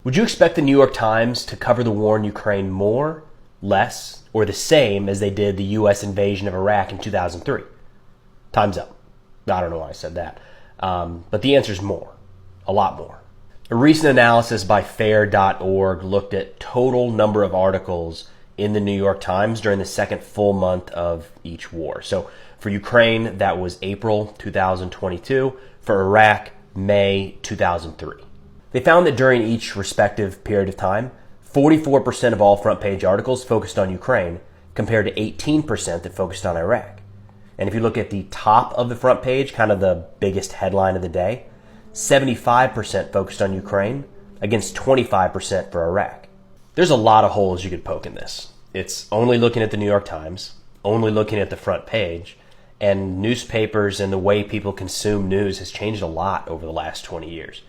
Would you expect the New York Times to cover the war in Ukraine more, less, or the same as they did the U.S. invasion of Iraq in 2003? Time's up. I don't know why I said that. But the answer is more. A lot more. A recent analysis by fair.org looked at total number of articles in the New York Times during the second full month of each war. So for Ukraine, that was April 2022. For Iraq, May 2003. They found that during each respective period of time, 44% of all front page articles focused on Ukraine compared to 18% that focused on Iraq. And if you look at the top of the front page, kind of the biggest headline of the day, 75% focused on Ukraine against 25% for Iraq. There's a lot of holes you could poke in this. It's only looking at the New York Times, only looking at the front page, and newspapers and the way people consume news has changed a lot over the last 20 years.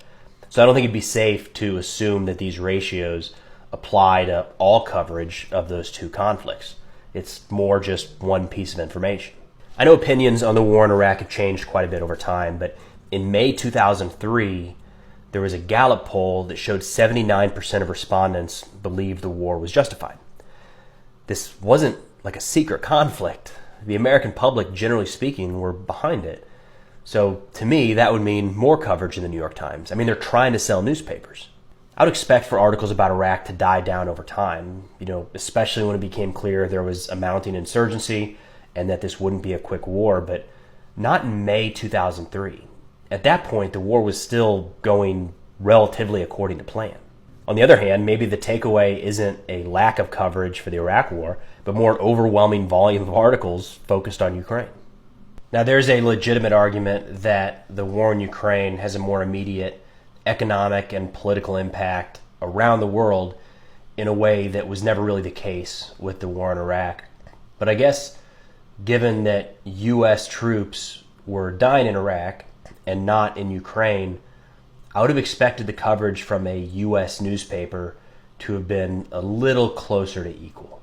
So I don't think it'd be safe to assume that these ratios apply to all coverage of those two conflicts. It's more just one piece of information. I know opinions on the war in Iraq have changed quite a bit over time, but in May 2003, there was a Gallup poll that showed 79% of respondents believed the war was justified. This wasn't like a secret conflict. The American public, generally speaking, were behind it. So to me, that would mean more coverage in the New York Times. I mean, they're trying to sell newspapers. I would expect for articles about Iraq to die down over time, especially when it became clear there was a mounting insurgency and that this wouldn't be a quick war, but not in May 2003. At that point, the war was still going relatively according to plan. On the other hand, maybe the takeaway isn't a lack of coverage for the Iraq war, but more overwhelming volume of articles focused on Ukraine. Now, there's a legitimate argument that the war in Ukraine has a more immediate economic and political impact around the world in a way that was never really the case with the war in Iraq. But I guess given that U.S. troops were dying in Iraq and not in Ukraine, I would have expected the coverage from a U.S. newspaper to have been a little closer to equal.